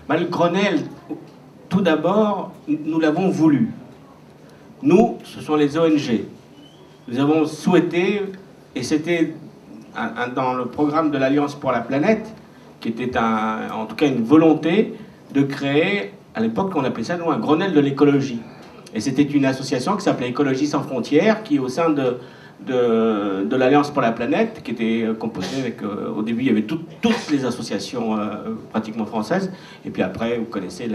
Le Grenelle, tout d'abord, nous l'avons voulu. Nous, ce sont les ONG. Nous avons souhaité, et c'était dans le programme de l'Alliance pour la planète, qui était en tout cas une volonté de créer, à l'époque on appelait ça nous, un Grenelle de l'écologie. Et c'était une association qui s'appelait Écologie sans frontières, qui au sein de l'Alliance pour la planète, qui était composée avec, au début il y avait toutes les associations pratiquement françaises, et puis après vous connaissez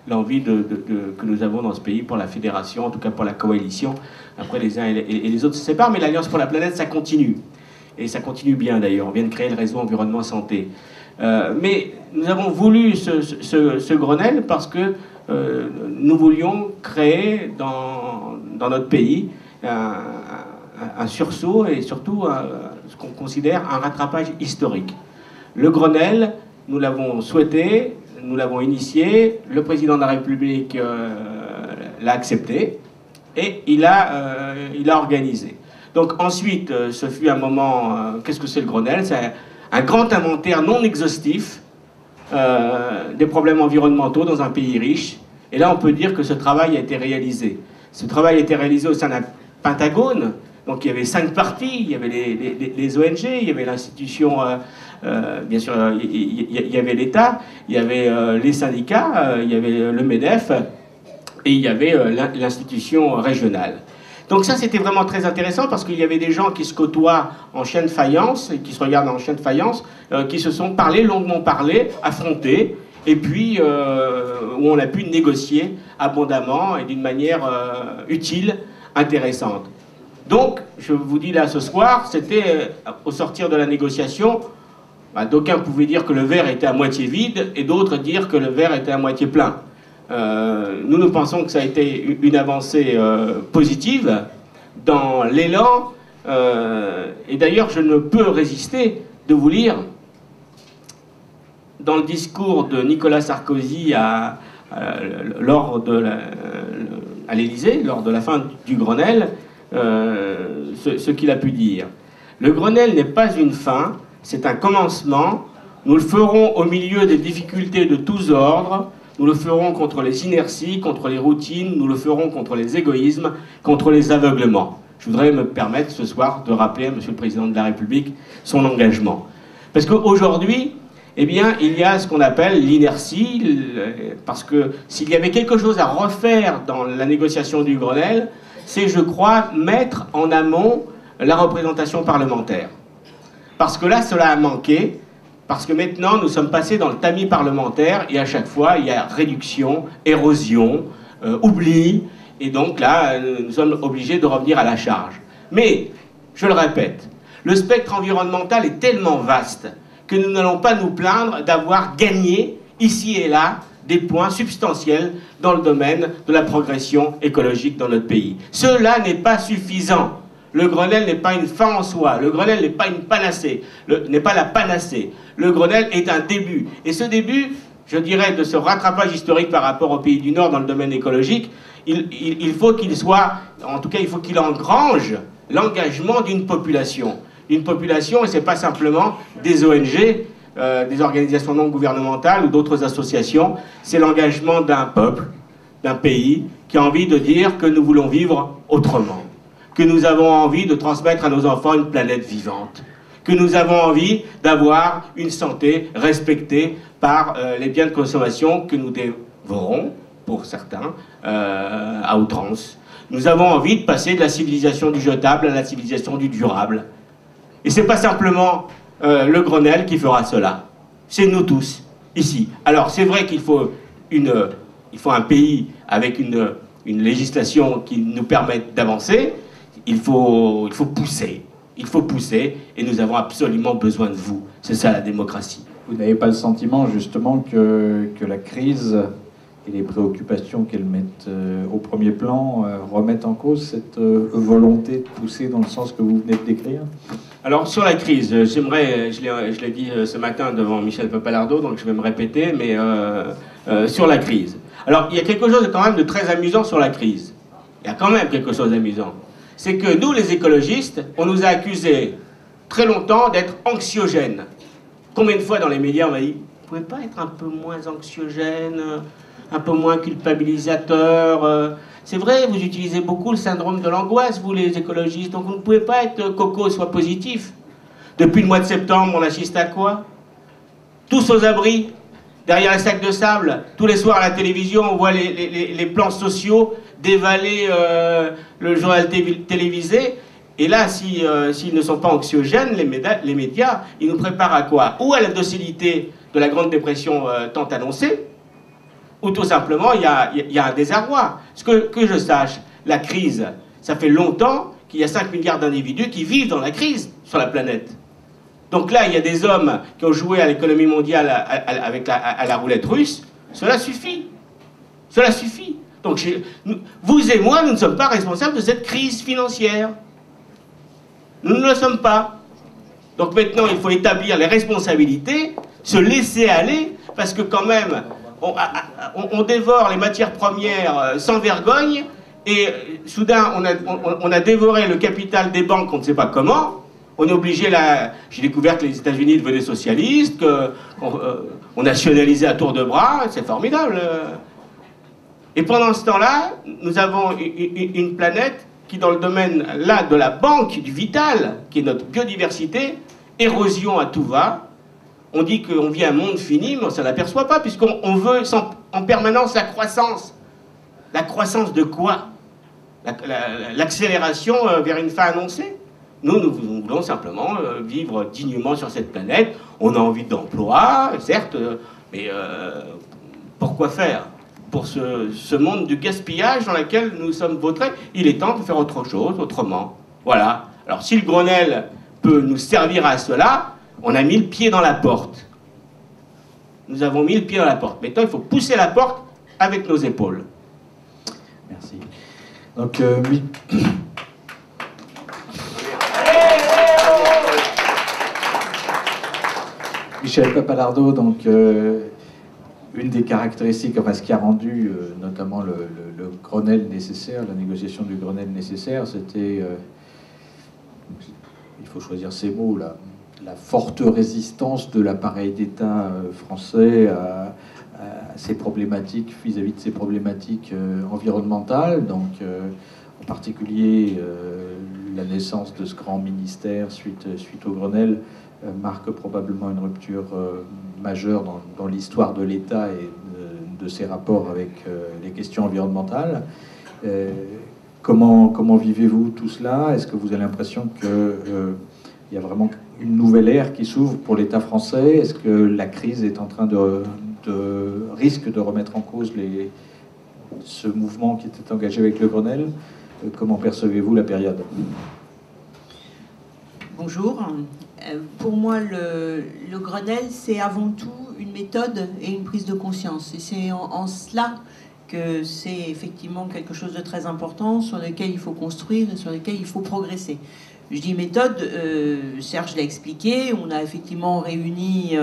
l'envie que nous avons dans ce pays pour la fédération, en tout cas pour la coalition. Après les uns et les autres se séparent, mais l'Alliance pour la planète ça continue. Et ça continue bien d'ailleurs, on vient de créer le réseau environnement santé. Mais nous avons voulu ce Grenelle parce que nous voulions créer dans notre pays un sursaut et surtout ce qu'on considère un rattrapage historique. Le Grenelle, nous l'avons souhaité, nous l'avons initié, le président de la République l'a accepté et il a organisé. Donc ensuite, ce fut un moment, qu'est-ce que c'est le Grenelle? C'est un grand inventaire non exhaustif des problèmes environnementaux dans un pays riche. Et là, on peut dire que ce travail a été réalisé. Ce travail a été réalisé au sein d'un pentagone. Donc il y avait 5 parties, il y avait les ONG, il y avait l'institution, bien sûr, il y avait l'État, il y avait les syndicats, il y avait le MEDEF, et il y avait l'institution régionale. Donc ça, c'était vraiment très intéressant parce qu'il y avait des gens qui se côtoient en chien de faïence, et qui se regardent en chien de faïence, qui se sont parlé, longuement parlé, affrontés, et puis où on a pu négocier abondamment et d'une manière utile, intéressante. Donc, je vous dis là ce soir, c'était au sortir de la négociation, d'aucuns pouvaient dire que le verre était à moitié vide et d'autres dire que le verre était à moitié plein. Nous pensons que ça a été une avancée positive dans l'élan, et d'ailleurs je ne peux résister de vous lire dans le discours de Nicolas Sarkozy à l'Élysée, lors de la fin du Grenelle, ce qu'il a pu dire. Le Grenelle n'est pas une fin, c'est un commencement. Nous le ferons au milieu des difficultés de tous ordres. Nous le ferons contre les inerties, contre les routines, nous le ferons contre les égoïsmes, contre les aveuglements. Je voudrais me permettre ce soir de rappeler à M. le Président de la République son engagement. Parce qu'aujourd'hui, eh bien, il y a ce qu'on appelle l'inertie, parce que s'il y avait quelque chose à refaire dans la négociation du Grenelle, c'est, je crois, mettre en amont la représentation parlementaire. Parce que là, cela a manqué. Parce que maintenant, nous sommes passés dans le tamis parlementaire et à chaque fois, il y a réduction, érosion, oubli. Et donc là, nous sommes obligés de revenir à la charge. Mais, je le répète, le spectre environnemental est tellement vaste que nous n'allons pas nous plaindre d'avoir gagné, ici et là, des points substantiels dans le domaine de la progression écologique dans notre pays. Cela n'est pas suffisant. Le Grenelle n'est pas une fin en soi. Le Grenelle n'est pas une panacée. N'est pas la panacée. Le Grenelle est un début. Et ce début, je dirais, de ce rattrapage historique par rapport aux pays du Nord dans le domaine écologique, il faut qu'il soit, en tout cas, il faut qu'il engrange l'engagement d'une population. Une population, et ce n'est pas simplement des ONG, des organisations non gouvernementales ou d'autres associations, c'est l'engagement d'un peuple, d'un pays, qui a envie de dire que nous voulons vivre autrement, que nous avons envie de transmettre à nos enfants une planète vivante, que nous avons envie d'avoir une santé respectée par les biens de consommation que nous dévorons, pour certains, à outrance. Nous avons envie de passer de la civilisation du jetable à la civilisation du durable. Et ce n'est pas simplement le Grenelle qui fera cela. C'est nous tous, ici. Alors, c'est vrai qu'il faut un pays avec une législation qui nous permette d'avancer. Il faut pousser. Il faut pousser, et nous avons absolument besoin de vous. C'est ça la démocratie. Vous n'avez pas le sentiment, justement, que la crise et les préoccupations qu'elle met au premier plan remettent en cause cette volonté de pousser dans le sens que vous venez de décrire? Alors, sur la crise, j'aimerais, je l'ai dit ce matin devant Michel Papalardo, donc je vais me répéter, mais sur la crise. Alors, il y a quelque chose quand même de très amusant sur la crise. Il y a quand même quelque chose d'amusant. C'est que nous, les écologistes, on nous a accusés très longtemps d'être anxiogènes. Combien de fois dans les médias on m'a dit « pouvez pas être un peu moins anxiogène, un peu moins culpabilisateur. C'est vrai, vous utilisez beaucoup le syndrome de l'angoisse, vous les écologistes, donc vous ne pouvez pas être coco, soit positif. Depuis le mois de septembre, on assiste à quoi? Tous aux abris, derrière les sacs de sable. Tous les soirs à la télévision, on voit les plans sociaux dévaler le journal télévisé. Et là, s'ils ne sont pas anxiogènes, les médias, ils nous préparent à quoi? Ou à la docilité de la Grande Dépression tant annoncée, ou tout simplement, il y a un désarroi. Ce que je sache, la crise, ça fait longtemps qu'il y a 5 milliards d'individus qui vivent dans la crise sur la planète. Donc là, il y a des hommes qui ont joué à l'économie mondiale à la roulette russe. Cela suffit. Cela suffit. Donc vous et moi, nous ne sommes pas responsables de cette crise financière. Nous ne le sommes pas. Donc maintenant, il faut établir les responsabilités, se laisser aller, parce que quand même, on dévore les matières premières sans vergogne, et soudain, on a dévoré le capital des banques, on ne sait pas comment. On est obligé, j'ai découvert que les États-Unis devenaient socialistes, qu'on nationalisait à tour de bras, c'est formidable. Et pendant ce temps-là, nous avons une planète qui, dans le domaine là de la banque, du vital, qui est notre biodiversité, érosion à tout va. On dit qu'on vit un monde fini, mais on ne s'en aperçoit pas, puisqu'on veut en permanence la croissance. La croissance de quoi? L'accélération vers une fin annoncée. Nous voulons simplement vivre dignement sur cette planète. On a envie d'emploi, certes, mais pourquoi faire? Pour ce monde du gaspillage dans lequel nous sommes vautrés, il est temps de faire autre chose, autrement. Voilà. Alors si le Grenelle peut nous servir à cela, on a mis le pied dans la porte. Nous avons mis le pied dans la porte. Maintenant, il faut pousser la porte avec nos épaules. Merci. Donc, Michel Pappalardo, donc une des caractéristiques, enfin ce qui a rendu notamment le Grenelle nécessaire, la négociation du Grenelle nécessaire, c'était, il faut choisir ces mots, la forte résistance de l'appareil d'État français à ces problématiques, vis-à-vis de ces problématiques environnementales, donc en particulier la naissance de ce grand ministère suite au Grenelle marque probablement une rupture majeure dans l'histoire de l'État et de ses rapports avec les questions environnementales. Comment vivez-vous tout cela? Est-ce que vous avez l'impression qu'il y a vraiment une nouvelle ère qui s'ouvre pour l'État français? Est-ce que la crise est en train risque de remettre en cause ce mouvement qui était engagé avec le Grenelle? Comment percevez-vous la période? Bonjour. Pour moi, le Grenelle, c'est avant tout une méthode et une prise de conscience. Et c'est en cela que c'est effectivement quelque chose de très important sur lequel il faut construire et sur lequel il faut progresser. Je dis méthode, Serge l'a expliqué, on a effectivement réuni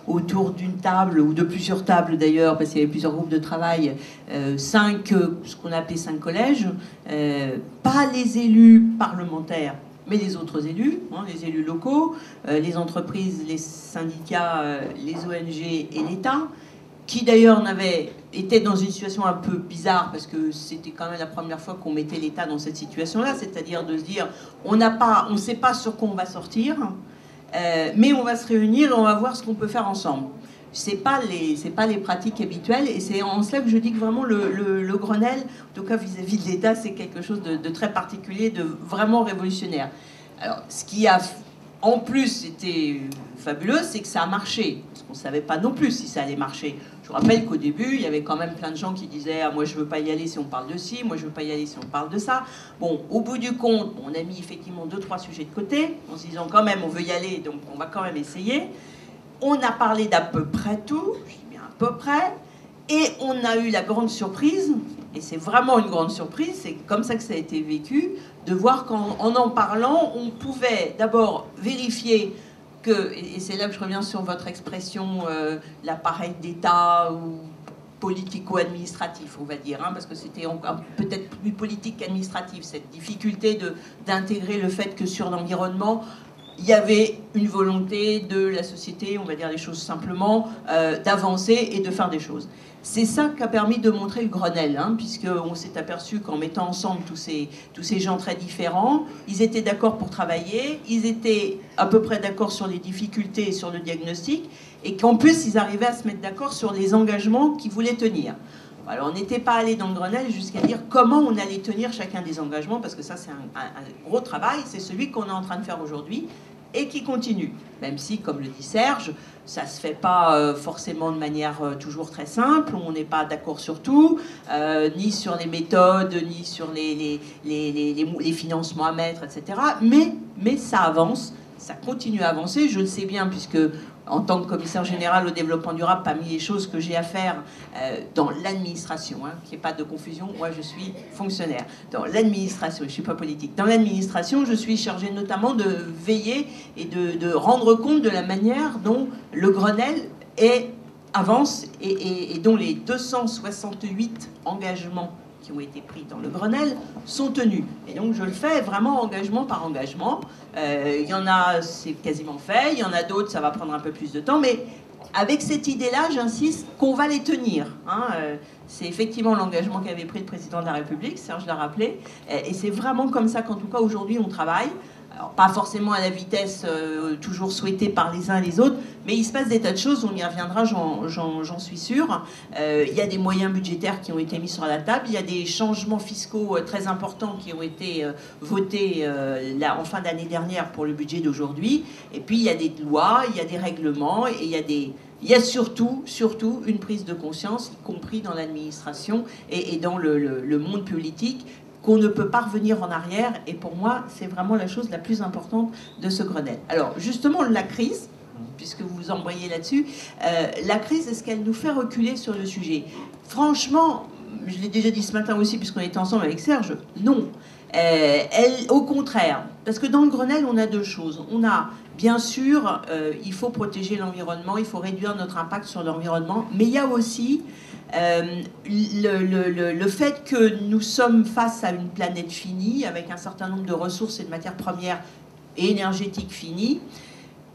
autour d'une table, ou de plusieurs tables d'ailleurs, parce qu'il y avait plusieurs groupes de travail, ce qu'on appelait 5 collèges, pas les élus parlementaires, mais les autres élus, les élus locaux, les entreprises, les syndicats, les ONG et l'État, qui d'ailleurs était dans une situation un peu bizarre, parce que c'était quand même la première fois qu'on mettait l'État dans cette situation-là, c'est-à-dire de se dire, on ne sait pas sur quoi on va sortir, mais on va se réunir et on va voir ce qu'on peut faire ensemble. C'est pas les pratiques habituelles, et c'est en cela que je dis que vraiment le Grenelle, en tout cas vis-à-vis de l'État, c'est quelque chose de très particulier, de vraiment révolutionnaire. Alors, ce qui a en plus été fabuleux, c'est que ça a marché, parce qu'on ne savait pas non plus si ça allait marcher. Je vous rappelle qu'au début, il y avait quand même plein de gens qui disaient « Ah, moi je ne veux pas y aller si on parle de ci, moi je ne veux pas y aller si on parle de ça ». Bon, au bout du compte, on a mis effectivement 2-3 sujets de côté, en se disant quand même on veut y aller, donc on va quand même essayer. On a parlé d'à peu près tout, je dis bien à peu près, et on a eu la grande surprise, et c'est vraiment une grande surprise, c'est comme ça que ça a été vécu, de voir qu'en en parlant, on pouvait d'abord vérifier que, et c'est là que je reviens sur votre expression, l'appareil d'État ou politico-administratif, on va dire, parce que c'était peut-être plus politique qu'administratif, cette difficulté d'intégrer le fait que sur l'environnement, il y avait une volonté de la société, on va dire les choses simplement, d'avancer et de faire des choses. C'est ça qu'a permis de montrer le Grenelle, hein, puisqu'on s'est aperçu qu'en mettant ensemble tous ces gens très différents, ils étaient d'accord pour travailler, ils étaient à peu près d'accord sur les difficultés et sur le diagnostic, et qu'en plus ils arrivaient à se mettre d'accord sur les engagements qu'ils voulaient tenir. Alors on n'était pas allé dans le Grenelle jusqu'à dire comment on allait tenir chacun des engagements, parce que ça c'est un gros travail, c'est celui qu'on est en train de faire aujourd'hui, et qui continue. Même si, comme le dit Serge, ça ne se fait pas forcément de manière toujours très simple, on n'est pas d'accord sur tout, ni sur les méthodes, ni sur les financements à mettre, etc. Mais ça avance, ça continue à avancer, je le sais bien, puisque en tant que commissaire général au développement durable, parmi les choses que j'ai à faire dans l'administration, hein, qu'il n'y ait pas de confusion, moi je suis fonctionnaire. Dans l'administration, je ne suis pas politique. Dans l'administration, je suis chargée notamment de veiller et de rendre compte de la manière dont le Grenelle avance et dont les 268 engagements qui ont été pris dans le Grenelle sont tenus. Et donc je le fais vraiment engagement par engagement. Il y en a, c'est quasiment fait, il y en a d'autres, ça va prendre un peu plus de temps, mais avec cette idée-là, j'insiste qu'on va les tenir. Hein. C'est effectivement l'engagement qu'avait pris le président de la République, Serge l'a rappelé, et c'est vraiment comme ça qu'en tout cas aujourd'hui on travaille. Alors, pas forcément à la vitesse toujours souhaitée par les uns et les autres, mais il se passe des tas de choses, on y reviendra, j'en suis sûre. Il y a des moyens budgétaires qui ont été mis sur la table, il y a des changements fiscaux très importants qui ont été votés en fin d'année dernière pour le budget d'aujourd'hui, et puis il y a des lois, il y a des règlements, et il y a surtout une prise de conscience, y compris dans l'administration et dans le monde politique, qu'on ne peut pas revenir en arrière, et pour moi, c'est vraiment la chose la plus importante de ce Grenelle. Alors, justement, la crise, puisque vous vous envoyez là-dessus, la crise, est-ce qu'elle nous fait reculer sur le sujet? Franchement, je l'ai déjà dit ce matin aussi, puisqu'on était ensemble avec Serge, non. Au contraire, parce que dans le Grenelle, on a deux choses. On a, bien sûr, il faut protéger l'environnement, il faut réduire notre impact sur l'environnement, mais il y a aussi le fait que nous sommes face à une planète finie, avec un certain nombre de ressources et de matières premières et énergétiques finies,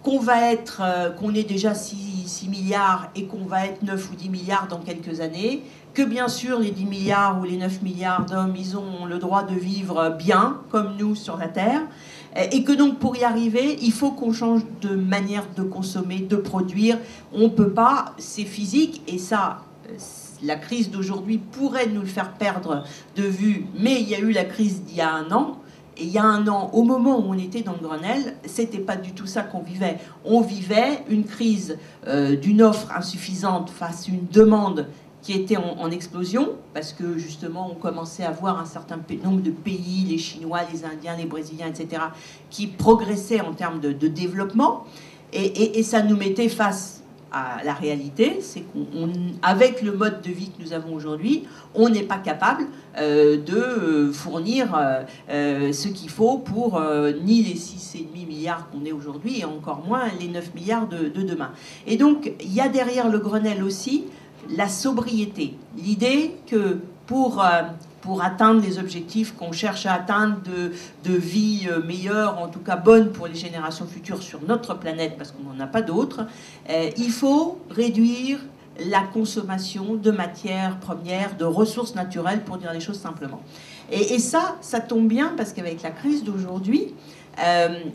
qu'on est déjà 6 milliards et qu'on va être 9 ou 10 milliards dans quelques années, que bien sûr les 10 milliards ou les 9 milliards d'hommes, ils ont le droit de vivre bien, comme nous, sur la Terre, et que donc pour y arriver, il faut qu'on change de manière de consommer, de produire. On ne peut pas, c'est physique, et ça, la crise d'aujourd'hui pourrait nous le faire perdre de vue, mais il y a eu la crise d'il y a 1 an. Et il y a 1 an, au moment où on était dans le Grenelle, c'était pas du tout ça qu'on vivait. On vivait une crise d'une offre insuffisante face à une demande qui était en explosion, parce que justement on commençait à voir un certain nombre de pays, les Chinois, les Indiens, les Brésiliens, etc., qui progressaient en termes de développement, et ça nous mettait face à la réalité, c'est qu'avec le mode de vie que nous avons aujourd'hui, on n'est pas capable de fournir ce qu'il faut pour ni les 6,5 milliards qu'on est aujourd'hui, et encore moins les 9 milliards de demain. Et donc, il y a derrière le Grenelle aussi la sobriété. L'idée que pour atteindre les objectifs qu'on cherche à atteindre de vie meilleure, en tout cas bonne pour les générations futures sur notre planète, parce qu'on n'en a pas d'autres, il faut réduire la consommation de matières premières, de ressources naturelles, pour dire les choses simplement. Et ça tombe bien, parce qu'avec la crise d'aujourd'hui,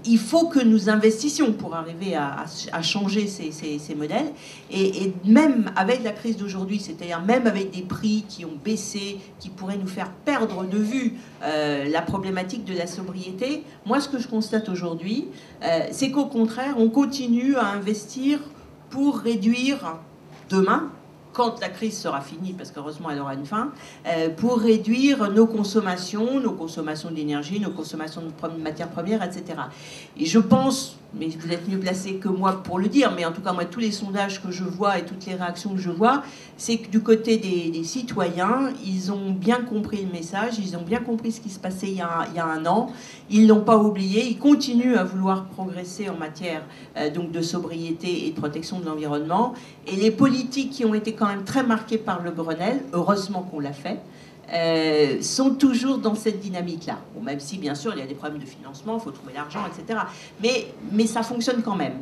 il faut que nous investissions pour arriver à changer ces modèles. Et même avec la crise d'aujourd'hui, c'est-à-dire même avec des prix qui ont baissé, qui pourraient nous faire perdre de vue la problématique de la sobriété, moi ce que je constate aujourd'hui, c'est qu'au contraire, on continue à investir pour réduire demain, quand la crise sera finie, parce qu'heureusement elle aura une fin, pour réduire nos consommations d'énergie, nos consommations de matières premières, etc. Et je pense, mais vous êtes mieux placé que moi pour le dire, mais en tout cas moi tous les sondages que je vois et toutes les réactions que je vois, c'est que du côté des citoyens, ils ont bien compris le message, ils ont bien compris ce qui se passait il y a 1 an, ils ne l'ont pas oublié, ils continuent à vouloir progresser en matière donc de sobriété et de protection de l'environnement, et les politiques qui ont été quand même très marquées par le Grenelle, heureusement qu'on l'a fait, sont toujours dans cette dynamique-là. Bon, même si, bien sûr, il y a des problèmes de financement, il faut trouver l'argent, etc. Mais ça fonctionne quand même.